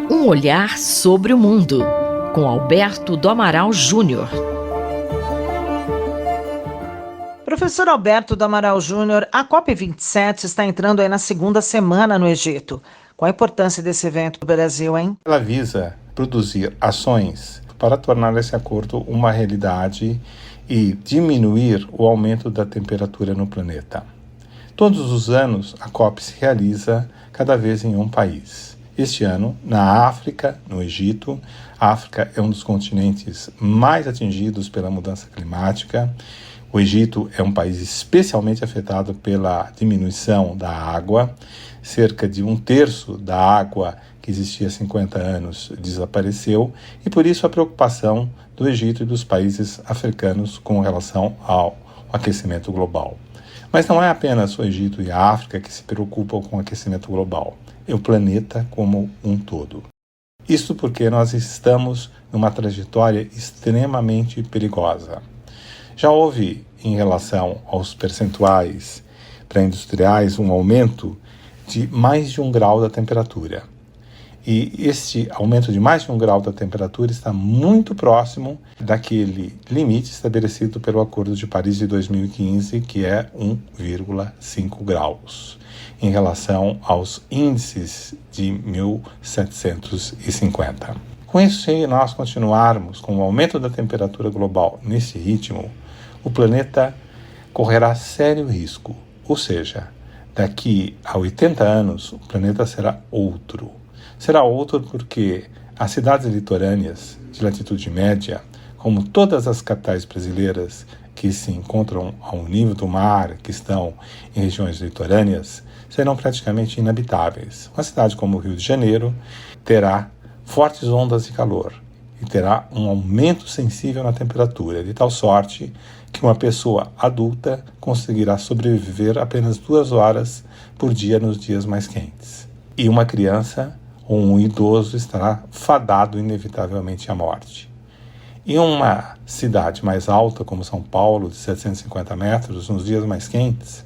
Um olhar sobre o mundo, com Alberto do Amaral Júnior. Professor Alberto do Amaral Júnior, a COP27 está entrando aí na segunda semana no Egito. Qual a importância desse evento para o Brasil, hein? Ela visa produzir ações para tornar esse acordo uma realidade e diminuir o aumento da temperatura no planeta. Todos os anos, a COP se realiza cada vez em um país. Este ano, na África, no Egito. A África é um dos continentes mais atingidos pela mudança climática. O Egito é um país especialmente afetado pela diminuição da água. Cerca de 1/3 da água que existia há 50 anos desapareceu, e por isso a preocupação do Egito e dos países africanos com relação ao aquecimento global. Mas não é apenas o Egito e a África que se preocupam com o aquecimento global, é o planeta como um todo. Isso porque nós estamos numa trajetória extremamente perigosa. Já houve, em relação aos percentuais pré-industriais, um aumento de mais de 1 grau da temperatura. E este aumento de mais de 1 grau da temperatura está muito próximo daquele limite estabelecido pelo Acordo de Paris de 2015, que é 1,5 graus, em relação aos índices de 1750. Com isso, se nós continuarmos com o aumento da temperatura global nesse ritmo, o planeta correrá sério risco, ou seja, daqui a 80 anos, o planeta será outro. Será outro porque as cidades litorâneas de latitude média, como todas as capitais brasileiras que se encontram ao nível do mar, que estão em regiões litorâneas, serão praticamente inabitáveis. Uma cidade como o Rio de Janeiro terá fortes ondas de calor e terá um aumento sensível na temperatura, de tal sorte que uma pessoa adulta conseguirá sobreviver apenas 2 horas por dia nos dias mais quentes. E uma criança ou um idoso estará fadado inevitavelmente à morte. Em uma cidade mais alta, como São Paulo, de 750 metros, nos dias mais quentes,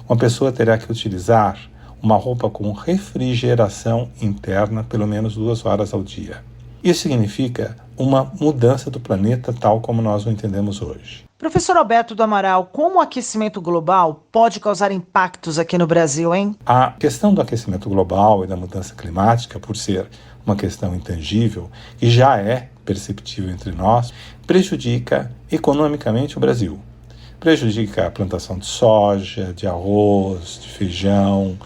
uma pessoa terá que utilizar uma roupa com refrigeração interna pelo menos 2 horas ao dia. Isso significa uma mudança do planeta tal como nós o entendemos hoje. Professor Alberto do Amaral, como o aquecimento global pode causar impactos aqui no Brasil, hein? A questão do aquecimento global e da mudança climática, por ser uma questão intangível e já é perceptível entre nós, prejudica economicamente o Brasil. Prejudica a plantação de soja, de arroz, de feijão,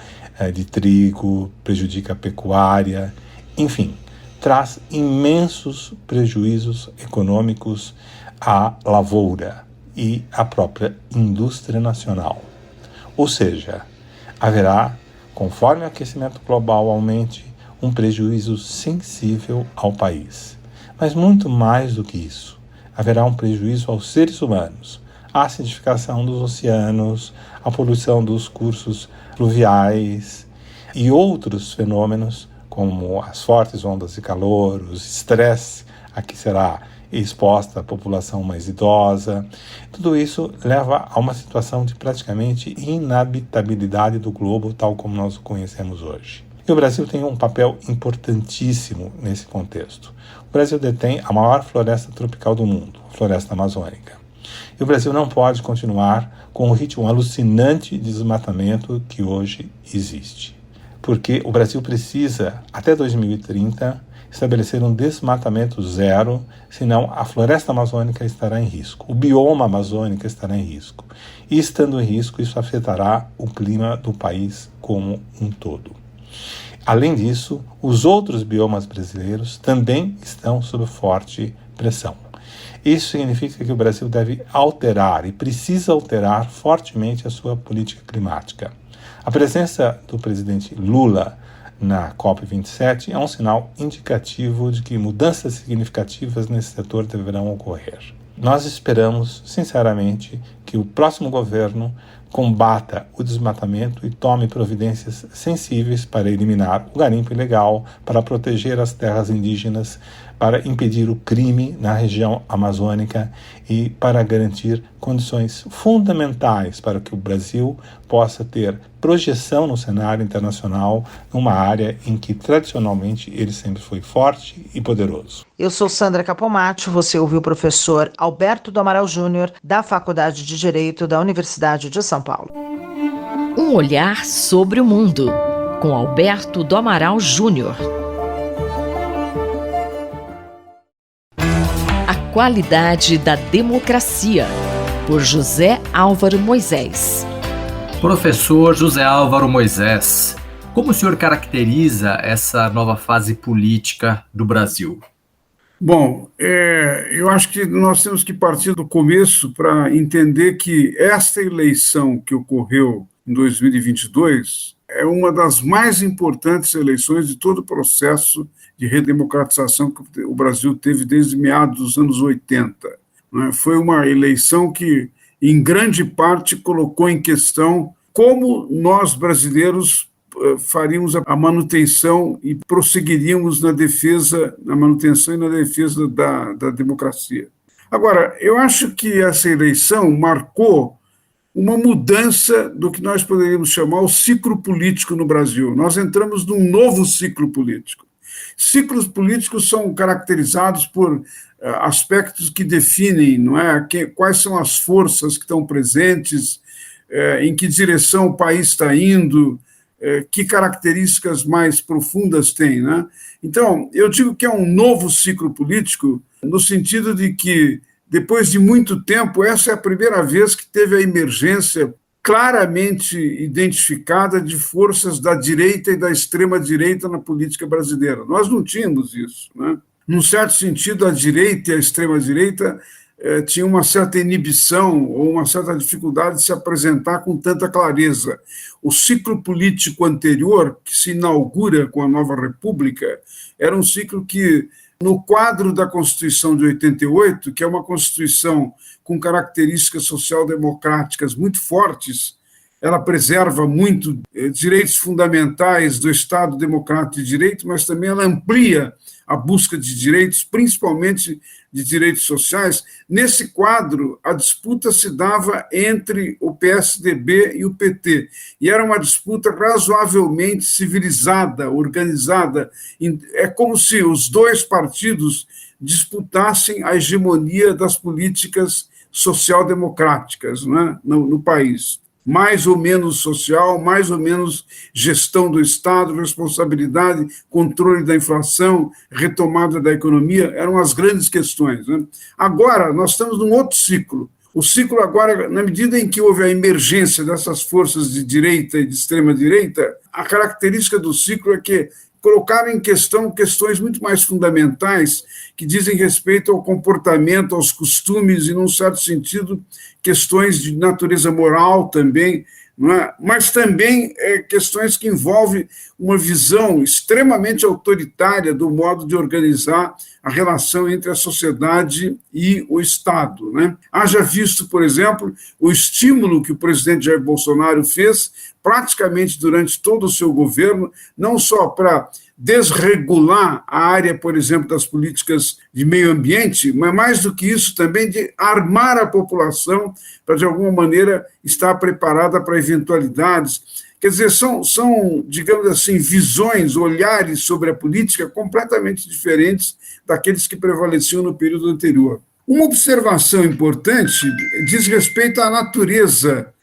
de trigo, prejudica a pecuária, enfim, traz imensos prejuízos econômicos à lavoura e à própria indústria nacional. Ou seja, haverá, conforme o aquecimento global aumente, um prejuízo sensível ao país. Mas muito mais do que isso, haverá um prejuízo aos seres humanos, a acidificação dos oceanos, a poluição dos cursos fluviais e outros fenômenos, como as fortes ondas de calor, o estresse a que será exposta a população mais idosa. Tudo isso leva a uma situação de praticamente inabitabilidade do globo tal como nós o conhecemos hoje. E o Brasil tem um papel importantíssimo nesse contexto. O Brasil detém a maior floresta tropical do mundo, a floresta amazônica. E o Brasil não pode continuar com o ritmo alucinante de desmatamento que hoje existe. Porque o Brasil precisa, até 2030, estabelecer um desmatamento zero, senão a floresta amazônica estará em risco, o bioma amazônico estará em risco. E estando em risco, isso afetará o clima do país como um todo. Além disso, os outros biomas brasileiros também estão sob forte pressão. Isso significa que o Brasil deve alterar e precisa alterar fortemente a sua política climática. A presença do presidente Lula na COP27 é um sinal indicativo de que mudanças significativas nesse setor deverão ocorrer. Nós esperamos, sinceramente, que o próximo governo combata o desmatamento e tome providências sensíveis para eliminar o garimpo ilegal, para proteger as terras indígenas, para impedir o crime na região amazônica e para garantir condições fundamentais para que o Brasil possa ter projeção no cenário internacional numa área em que tradicionalmente ele sempre foi forte e poderoso. Eu sou Sandra Capomatto, você ouviu o professor Alberto do Amaral Júnior, da Faculdade de Direito da Universidade de São Paulo. Um olhar sobre o mundo, com Alberto do Amaral Júnior. A qualidade da democracia, por José Álvaro Moisés. Professor José Álvaro Moisés, como o senhor caracteriza essa nova fase política do Brasil? Bom, eu acho que nós temos que partir do começo para entender que esta eleição que ocorreu em 2022 é uma das mais importantes eleições de todo o processo de redemocratização que o Brasil teve desde meados dos anos 80. Né? Foi uma eleição que, em grande parte, colocou em questão como nós, brasileiros, faríamos a manutenção e prosseguiríamos na manutenção e na defesa da democracia. Agora, eu acho que essa eleição marcou uma mudança do que nós poderíamos chamar o ciclo político no Brasil. Nós entramos num novo ciclo político. Ciclos políticos são caracterizados por aspectos que definem, não é, quais são as forças que estão presentes, em que direção o país está indo, que características mais profundas tem, né? Então, eu digo que é um novo ciclo político, no sentido de que, depois de muito tempo, essa é a primeira vez que teve a emergência claramente identificada de forças da direita e da extrema-direita na política brasileira. Nós não tínhamos isso, né? Num certo sentido, a direita e a extrema-direita tinham uma certa inibição ou uma certa dificuldade de se apresentar com tanta clareza. O ciclo político anterior, que se inaugura com a nova República, era um ciclo que, no quadro da Constituição de 88, que é uma Constituição com características social-democráticas muito fortes, ela preserva muito direitos fundamentais do Estado Democrático de Direito, mas também ela amplia a busca de direitos, principalmente de direitos sociais. Nesse quadro, a disputa se dava entre o PSDB e o PT, e era uma disputa razoavelmente civilizada, organizada. É como se os dois partidos disputassem a hegemonia das políticas social-democráticas, né, no país. Mais ou menos social, mais ou menos gestão do Estado, responsabilidade, controle da inflação, retomada da economia, eram as grandes questões, né? Agora, nós estamos num outro ciclo. O ciclo agora, na medida em que houve a emergência dessas forças de direita e de extrema-direita, a característica do ciclo é que colocaram em questão questões muito mais fundamentais que dizem respeito ao comportamento, aos costumes e, num certo sentido, questões de natureza moral também, não é? Mas também questões que envolvem uma visão extremamente autoritária do modo de organizar a relação entre a sociedade e o Estado, né? Haja visto, por exemplo, o estímulo que o presidente Jair Bolsonaro fez praticamente durante todo o seu governo, não só para desregular a área, por exemplo, das políticas de meio ambiente, mas mais do que isso também de armar a população para, de alguma maneira, estar preparada para eventualidades. Quer dizer, são, digamos assim, visões, olhares sobre a política completamente diferentes daqueles que prevaleciam no período anterior. Uma observação importante diz respeito à natureza,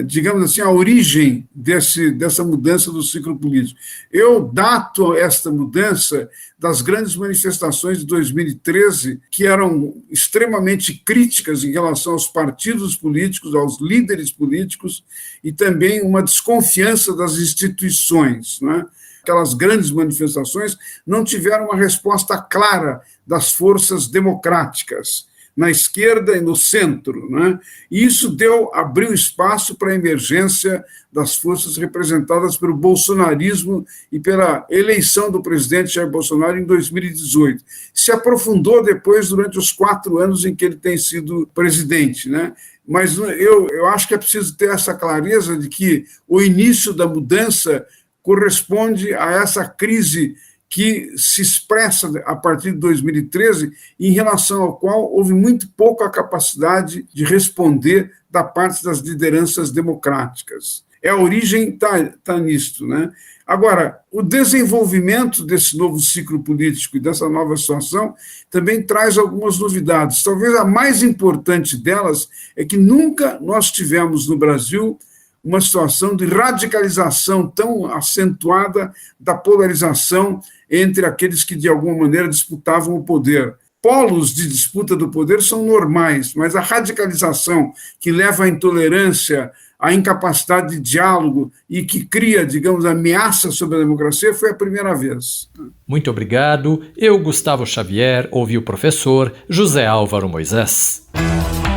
digamos assim, à origem dessa mudança do ciclo político. Eu dato esta mudança das grandes manifestações de 2013, que eram extremamente críticas em relação aos partidos políticos, aos líderes políticos, e também uma desconfiança das instituições, né? Aquelas grandes manifestações não tiveram uma resposta clara das forças democráticas, na esquerda e no centro, né? E isso abriu espaço para a emergência das forças representadas pelo bolsonarismo e pela eleição do presidente Jair Bolsonaro em 2018. Se aprofundou depois durante os 4 anos em que ele tem sido presidente, né? Mas eu acho que é preciso ter essa clareza de que o início da mudança corresponde a essa crise que se expressa a partir de 2013, em relação ao qual houve muito pouca capacidade de responder da parte das lideranças democráticas. A origem está nisto, né? Agora, o desenvolvimento desse novo ciclo político e dessa nova situação também traz algumas novidades. Talvez a mais importante delas é que nunca nós tivemos no Brasil uma situação de radicalização tão acentuada da polarização entre aqueles que, de alguma maneira, disputavam o poder. Polos de disputa do poder são normais, mas a radicalização que leva à intolerância, à incapacidade de diálogo e que cria, digamos, ameaça sobre a democracia foi a primeira vez. Muito obrigado. Eu, Gustavo Xavier, ouvi o professor José Álvaro Moisés.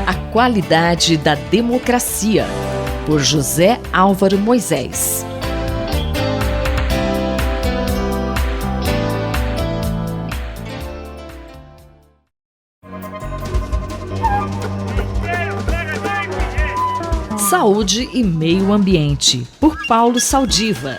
A qualidade da democracia, por José Álvaro Moisés. Saúde e Meio Ambiente, por Paulo Saldiva.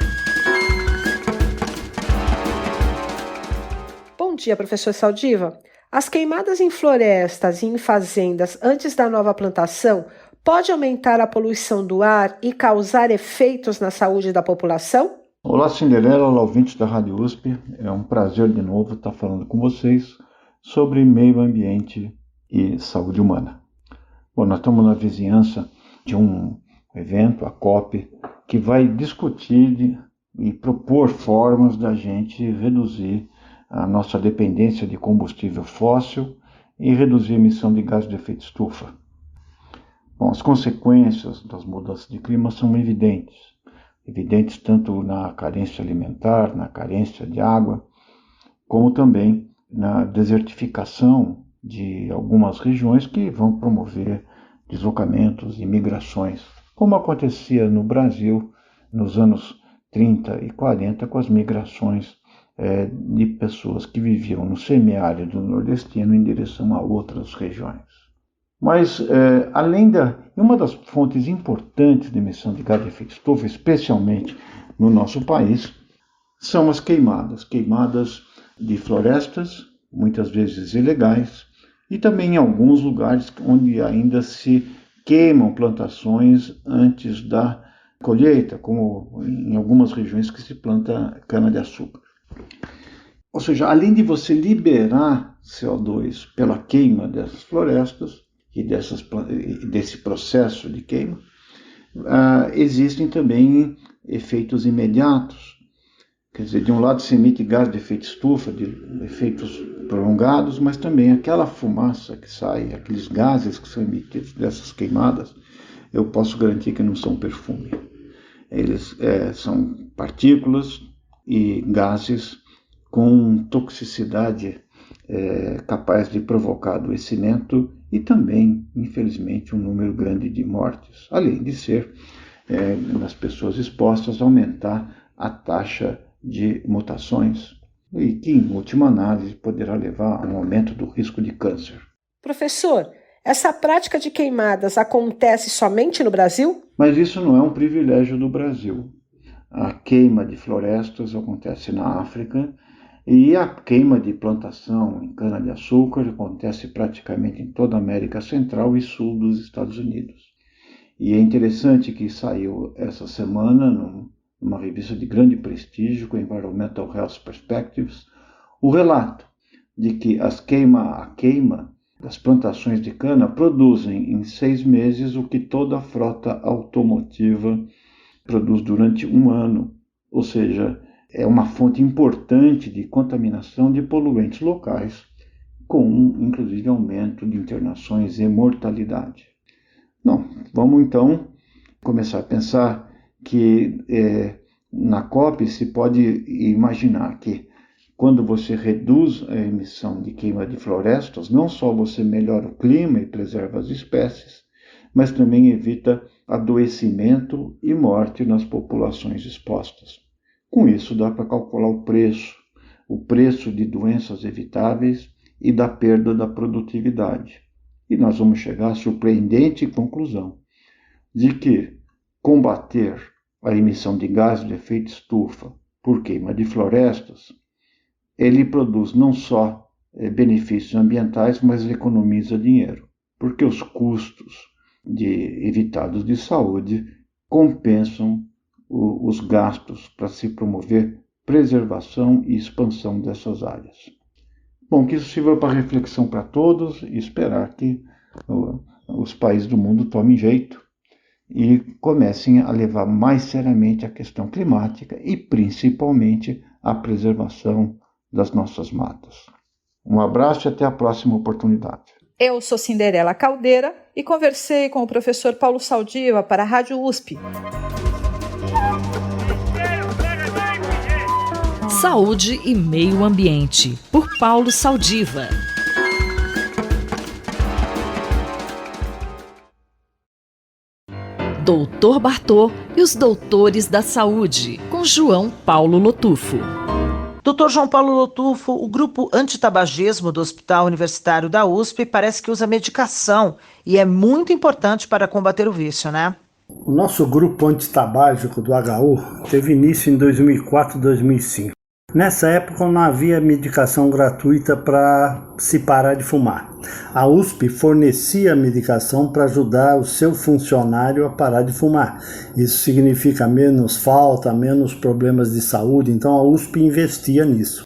Bom dia, professor Saldiva. As queimadas em florestas e em fazendas antes da nova plantação pode aumentar a poluição do ar e causar efeitos na saúde da população? Olá, Cinderela, olá, ouvintes da Rádio USP. É um prazer de novo estar falando com vocês sobre meio ambiente e saúde humana. Bom, nós estamos na vizinhança de um evento, a COP, que vai discutir e propor formas da gente reduzir a nossa dependência de combustível fóssil e reduzir a emissão de gás de efeito estufa. Bom, as consequências das mudanças de clima são evidentes tanto na carência alimentar, na carência de água, como também na desertificação de algumas regiões que vão promover deslocamentos e migrações, como acontecia no Brasil nos anos 30 e 40 com as migrações de pessoas que viviam no semiárido nordestino em direção a outras regiões. Mas, uma das fontes importantes de emissão de gás de efeito estufa, especialmente no nosso país, são as queimadas de florestas, muitas vezes ilegais, e também em alguns lugares onde ainda se queimam plantações antes da colheita, como em algumas regiões que se planta cana-de-açúcar. Ou seja, além de você liberar CO2 pela queima dessas florestas e desse processo de queima, existem também efeitos imediatos. Quer dizer, de um lado se emite gás de efeito estufa, de efeitos prolongados, mas também aquela fumaça que sai, aqueles gases que são emitidos dessas queimadas, eu posso garantir que não são perfume. Eles são partículas e gases com toxicidade capaz de provocar adoecimento e também, infelizmente, um número grande de mortes, além de ser, nas pessoas expostas, aumentar a taxa de mutações e que, em última análise, poderá levar a um aumento do risco de câncer. Professor, essa prática de queimadas acontece somente no Brasil? Mas isso não é um privilégio do Brasil. A queima de florestas acontece na África e a queima de plantação em cana-de-açúcar acontece praticamente em toda a América Central e Sul dos Estados Unidos. E é interessante que saiu essa semana, numa revista de grande prestígio, com Environmental Health Perspectives, o relato de que a queima das plantações de cana produzem em 6 meses o que toda a frota automotiva produz durante um ano. Ou seja, é uma fonte importante de contaminação de poluentes locais, com inclusive aumento de internações e mortalidade. Não, vamos então começar a pensar que na COP se pode imaginar que quando você reduz a emissão de queima de florestas, não só você melhora o clima e preserva as espécies, mas também evita adoecimento e morte nas populações expostas. Com isso dá para calcular o preço de doenças evitáveis e da perda da produtividade. E nós vamos chegar à surpreendente conclusão de que combater a emissão de gases de efeito estufa por queima de florestas ele produz não só benefícios ambientais, mas economiza dinheiro, porque os custos evitados de saúde compensam os gastos para se promover preservação e expansão dessas áreas. Bom, que isso sirva para reflexão para todos e esperar que os países do mundo tomem jeito e comecem a levar mais seriamente a questão climática e principalmente a preservação das nossas matas. Um abraço e até a próxima oportunidade. Eu sou Cinderela Caldeira e conversei com o professor Paulo Saldiva para a Rádio USP. Saúde e Meio Ambiente, por Paulo Saldiva. Doutor Bartô e os Doutores da Saúde, com João Paulo Lotufo. Dr. João Paulo Lotufo, o grupo antitabagismo do Hospital Universitário da USP parece que usa medicação e é muito importante para combater o vício, né? O nosso grupo antitabágico do HU teve início em 2004 e 2005. Nessa época não havia medicação gratuita para se parar de fumar. A USP fornecia medicação para ajudar o seu funcionário a parar de fumar. Isso significa menos falta, menos problemas de saúde, então a USP investia nisso.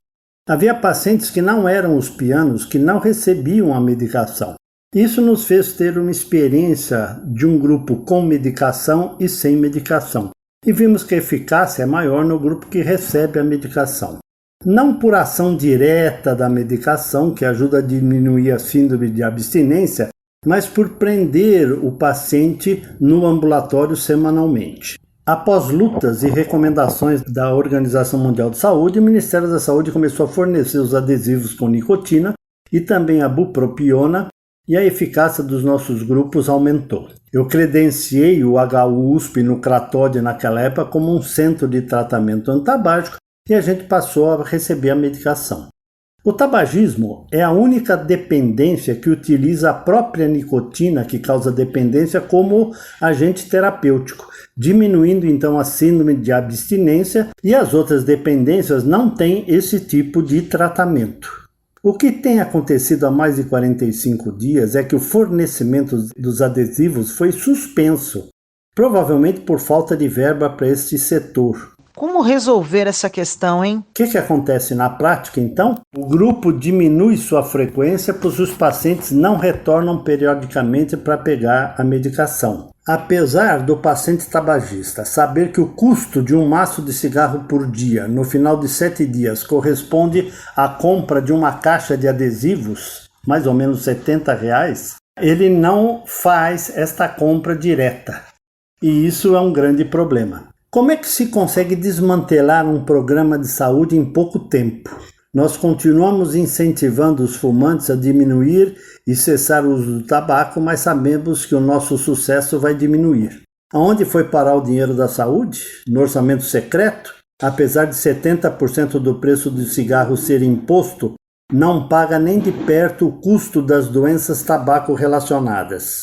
Havia pacientes que não eram uspianos, que não recebiam a medicação. Isso nos fez ter uma experiência de um grupo com medicação e sem medicação. E vimos que a eficácia é maior no grupo que recebe a medicação. Não por ação direta da medicação, que ajuda a diminuir a síndrome de abstinência, mas por prender o paciente no ambulatório semanalmente. Após lutas e recomendações da Organização Mundial de Saúde, o Ministério da Saúde começou a fornecer os adesivos com nicotina e também a bupropiona, e a eficácia dos nossos grupos aumentou. Eu credenciei o HU-USP no Cratódia naquela época como um centro de tratamento antabágico e a gente passou a receber a medicação. O tabagismo é a única dependência que utiliza a própria nicotina que causa dependência como agente terapêutico, diminuindo então a síndrome de abstinência, e as outras dependências não têm esse tipo de tratamento. O que tem acontecido há mais de 45 dias é que o fornecimento dos adesivos foi suspenso, provavelmente por falta de verba para este setor. Como resolver essa questão, hein? O que acontece na prática, então? O grupo diminui sua frequência, pois os pacientes não retornam periodicamente para pegar a medicação. Apesar do paciente tabagista saber que o custo de um maço de cigarro por dia, no final de 7 dias, corresponde à compra de uma caixa de adesivos, mais ou menos R$70, ele não faz esta compra direta. E isso é um grande problema. Como é que se consegue desmantelar um programa de saúde em pouco tempo? Nós continuamos incentivando os fumantes a diminuir e cessar o uso do tabaco, mas sabemos que o nosso sucesso vai diminuir. Aonde foi parar o dinheiro da saúde? No orçamento secreto? Apesar de 70% do preço do cigarro ser imposto, não paga nem de perto o custo das doenças tabaco relacionadas.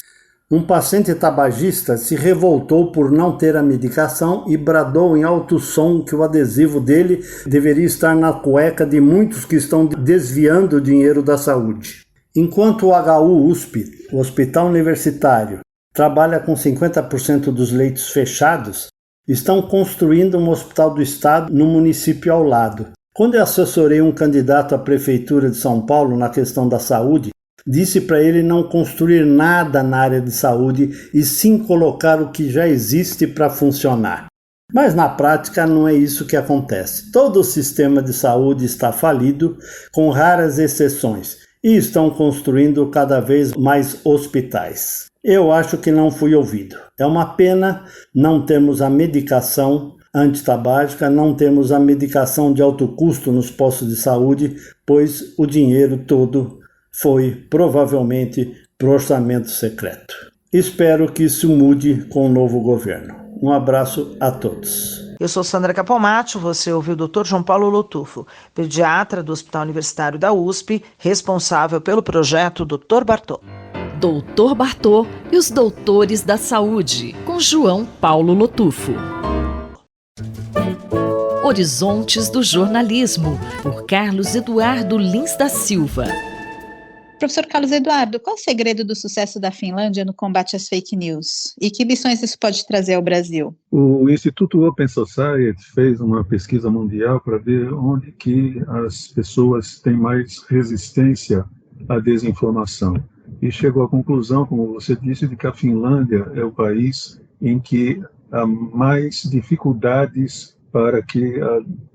Um paciente tabagista se revoltou por não ter a medicação e bradou em alto som que o adesivo dele deveria estar na cueca de muitos que estão desviando o dinheiro da saúde. Enquanto o HU-USP, o Hospital Universitário, trabalha com 50% dos leitos fechados, estão construindo um hospital do estado no município ao lado. Quando eu assessorei um candidato à prefeitura de São Paulo na questão da saúde, disse para ele não construir nada na área de saúde e sim colocar o que já existe para funcionar. Mas na prática não é isso que acontece. Todo o sistema de saúde está falido, com raras exceções, e estão construindo cada vez mais hospitais. Eu acho que não fui ouvido. É uma pena não termos a medicação antitabágica, não termos a medicação de alto custo nos postos de saúde, pois o dinheiro todo foi provavelmente para o orçamento secreto. Espero que isso mude com o novo governo. Um abraço a todos. Eu sou Sandra Capomatto, você ouviu o Dr. João Paulo Lotufo, pediatra do Hospital Universitário da USP, responsável pelo projeto Dr. Bartô. Doutor Bartô e os Doutores da Saúde, com João Paulo Lotufo. Horizontes do Jornalismo, por Carlos Eduardo Lins da Silva. Professor Carlos Eduardo, qual o segredo do sucesso da Finlândia no combate às fake news? E que lições isso pode trazer ao Brasil? O Instituto Open Society fez uma pesquisa mundial para ver onde que as pessoas têm mais resistência à desinformação. E chegou à conclusão, como você disse, de que a Finlândia é o país em que há mais dificuldades para que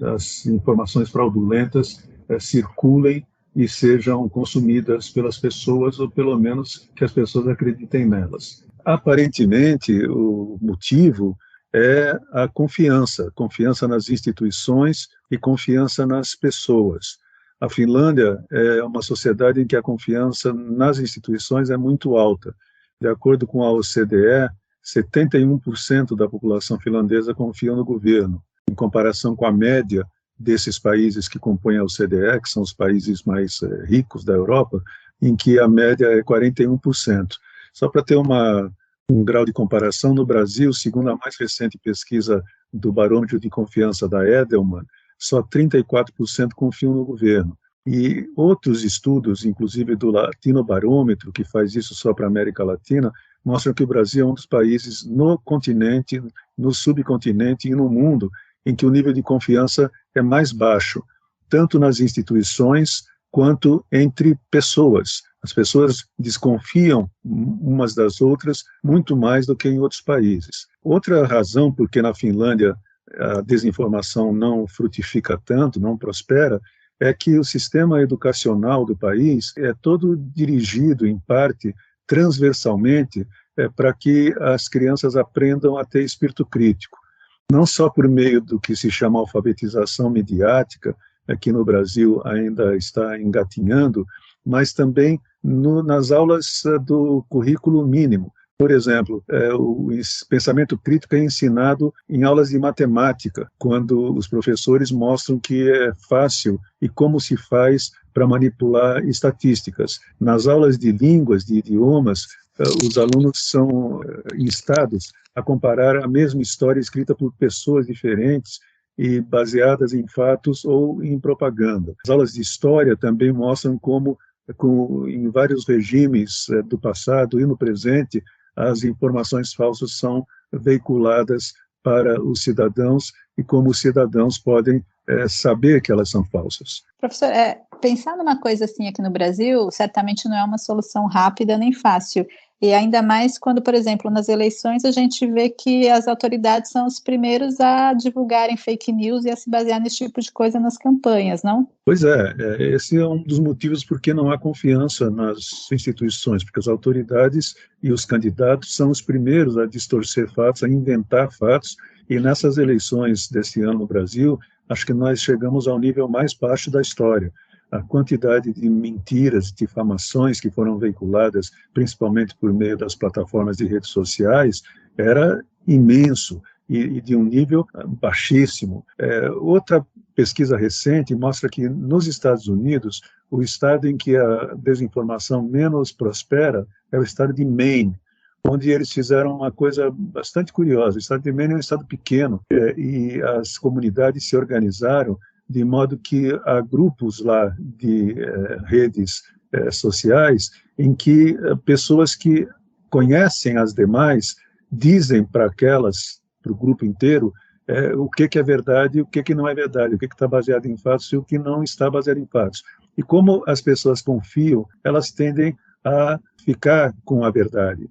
as informações fraudulentas circulem e sejam consumidas pelas pessoas, ou pelo menos que as pessoas acreditem nelas. Aparentemente, o motivo é a confiança nas instituições e confiança nas pessoas. A Finlândia é uma sociedade em que a confiança nas instituições é muito alta. De acordo com a OCDE, 71% da população finlandesa confia no governo, em comparação com a média desses países que compõem a OCDE, que são os países mais ricos da Europa, em que a média é 41%. Só para ter um grau de comparação, no Brasil, segundo a mais recente pesquisa do Barômetro de Confiança da Edelman, só 34% confiam no governo. E outros estudos, inclusive do Latino Barômetro, que faz isso só para a América Latina, mostram que o Brasil é um dos países no continente, no subcontinente e no mundo em que o nível de confiança é mais baixo, tanto nas instituições quanto entre pessoas. As pessoas desconfiam umas das outras muito mais do que em outros países. Outra razão por que na Finlândia a desinformação não frutifica tanto, não prospera, é que o sistema educacional do país é todo dirigido, em parte, transversalmente, para que as crianças aprendam a ter espírito crítico. Não só por meio do que se chama alfabetização mediática, aqui no Brasil ainda está engatinhando, mas também nas aulas do currículo mínimo. Por exemplo, o pensamento crítico é ensinado em aulas de matemática, quando os professores mostram que é fácil e como se faz para manipular estatísticas. Nas aulas de línguas, de idiomas, os alunos são instados a comparar a mesma história escrita por pessoas diferentes e baseadas em fatos ou em propaganda. As aulas de história também mostram como, em vários regimes do passado e no presente, as informações falsas são veiculadas para os cidadãos e como os cidadãos podem saber que elas são falsas. Professor, pensar numa coisa assim aqui no Brasil certamente não é uma solução rápida nem fácil. E ainda mais quando, por exemplo, nas eleições a gente vê que as autoridades são os primeiros a divulgarem fake news e a se basear nesse tipo de coisa nas campanhas, não? Pois é, esse é um dos motivos por que não há confiança nas instituições, porque as autoridades e os candidatos são os primeiros a distorcer fatos, a inventar fatos, e nessas eleições desse ano no Brasil, acho que nós chegamos ao nível mais baixo da história. A quantidade de mentiras, difamações que foram veiculadas, principalmente por meio das plataformas de redes sociais, era imenso e de um nível baixíssimo. Outra pesquisa recente mostra que nos Estados Unidos, o estado em que a desinformação menos prospera é o estado de Maine, onde eles fizeram uma coisa bastante curiosa. O estado de Maine é um estado pequeno e as comunidades se organizaram de modo que há grupos lá de redes sociais em que pessoas que conhecem as demais dizem para o grupo inteiro, o que é verdade e o que não é verdade, o que está baseado em fatos e o que não está baseado em fatos. E como as pessoas confiam, elas tendem a ficar com a verdade.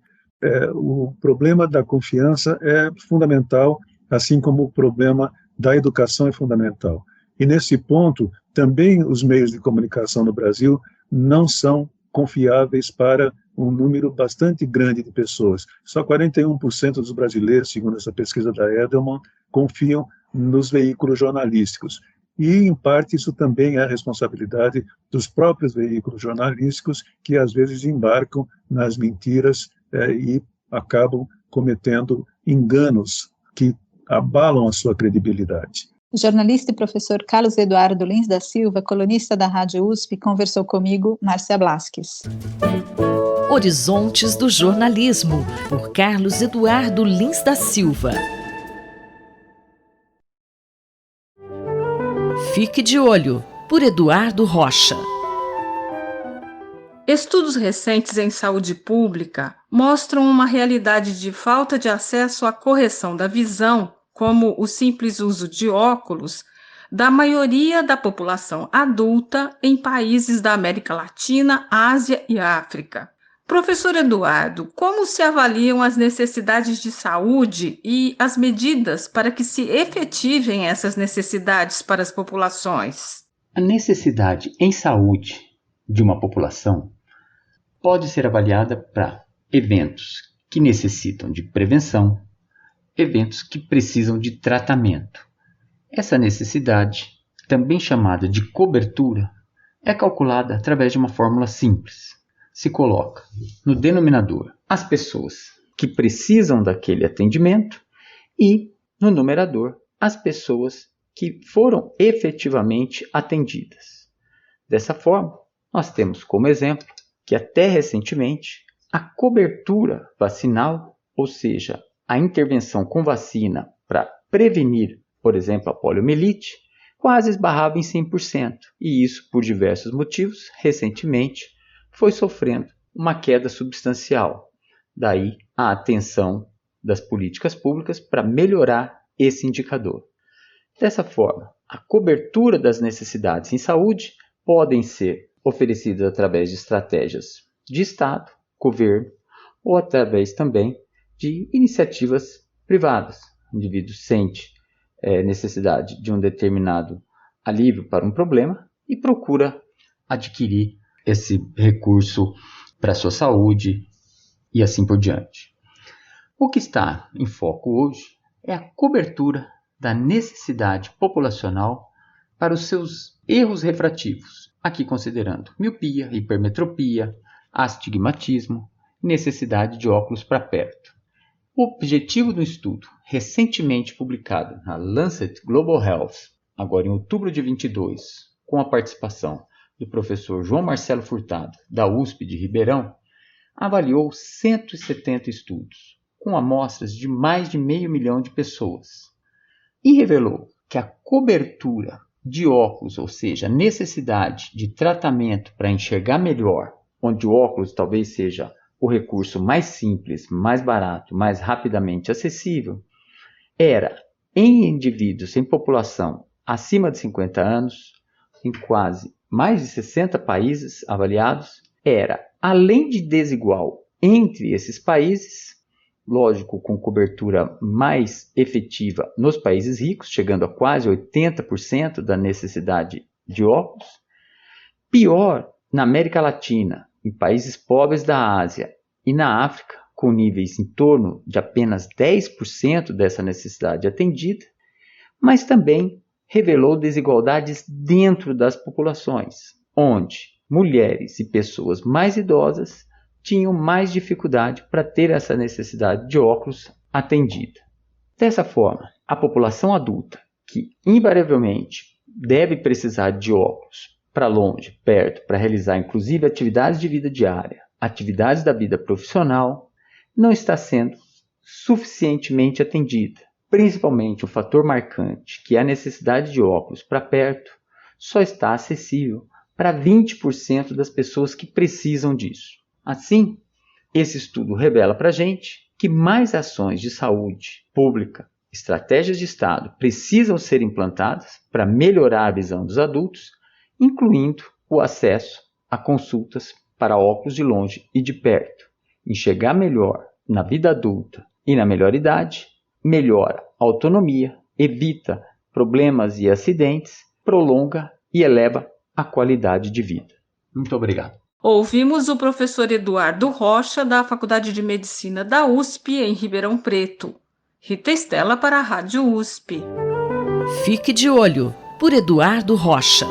O problema da confiança é fundamental, assim como o problema da educação é fundamental. E nesse ponto, também os meios de comunicação no Brasil não são confiáveis para um número bastante grande de pessoas. Só 41% dos brasileiros, segundo essa pesquisa da Edelman, confiam nos veículos jornalísticos. E, em parte, isso também é responsabilidade dos próprios veículos jornalísticos, que às vezes embarcam nas mentiras e acabam cometendo enganos que abalam a sua credibilidade. O jornalista e professor Carlos Eduardo Lins da Silva, colunista da Rádio USP, conversou comigo, Márcia Blasques. Horizontes do Jornalismo, por Carlos Eduardo Lins da Silva. Fique de olho, por Eduardo Rocha. Estudos recentes em saúde pública mostram uma realidade de falta de acesso à correção da visão, como o simples uso de óculos, da maioria da população adulta em países da América Latina, Ásia e África. Professor Eduardo, como se avaliam as necessidades de saúde e as medidas para que se efetivem essas necessidades para as populações? A necessidade em saúde de uma população pode ser avaliada para eventos que necessitam de prevenção, eventos que precisam de tratamento. Essa necessidade, também chamada de cobertura, é calculada através de uma fórmula simples. Se coloca no denominador as pessoas que precisam daquele atendimento e no numerador as pessoas que foram efetivamente atendidas. Dessa forma, nós temos como exemplo que até recentemente a cobertura vacinal, ou seja, a intervenção com vacina para prevenir, por exemplo, a poliomielite, quase esbarrava em 100%, e isso, por diversos motivos, recentemente foi sofrendo uma queda substancial. Daí a atenção das políticas públicas para melhorar esse indicador. Dessa forma, a cobertura das necessidades em saúde podem ser oferecidas através de estratégias de Estado, governo, ou através também de iniciativas privadas. O indivíduo sente necessidade de um determinado alívio para um problema e procura adquirir esse recurso para a sua saúde e assim por diante. O que está em foco hoje é a cobertura da necessidade populacional para os seus erros refrativos, aqui considerando miopia, hipermetropia, astigmatismo, necessidade de óculos para perto. O objetivo do estudo, recentemente publicado na Lancet Global Health, agora em outubro de 22, com a participação do professor João Marcelo Furtado, da USP de Ribeirão, avaliou 170 estudos, com amostras de mais de 500 mil de pessoas, e revelou que a cobertura de óculos, ou seja, a necessidade de tratamento para enxergar melhor, onde o óculos talvez seja o recurso mais simples, mais barato, mais rapidamente acessível, era em indivíduos em população acima de 50 anos, em quase mais de 60 países avaliados, era, além de desigual entre esses países, lógico, com cobertura mais efetiva nos países ricos, chegando a quase 80% da necessidade de óculos, pior na América Latina, em países pobres da Ásia e na África, com níveis em torno de apenas 10% dessa necessidade atendida, mas também revelou desigualdades dentro das populações, onde mulheres e pessoas mais idosas tinham mais dificuldade para ter essa necessidade de óculos atendida. Dessa forma, a população adulta, que invariavelmente deve precisar de óculos para longe, perto, para realizar inclusive atividades de vida diária, atividades da vida profissional, não está sendo suficientemente atendida. Principalmente o fator marcante, que é a necessidade de óculos para perto, só está acessível para 20% das pessoas que precisam disso. Assim, esse estudo revela para a gente que mais ações de saúde pública, estratégias de Estado precisam ser implantadas para melhorar a visão dos adultos, incluindo o acesso a consultas para óculos de longe e de perto. Enxergar melhor na vida adulta e na melhor idade melhora a autonomia, evita problemas e acidentes, prolonga e eleva a qualidade de vida. Muito obrigado. Ouvimos o professor Eduardo Rocha, da Faculdade de Medicina da USP, em Ribeirão Preto. Rita Estela para a Rádio USP. Fique de olho, por Eduardo Rocha.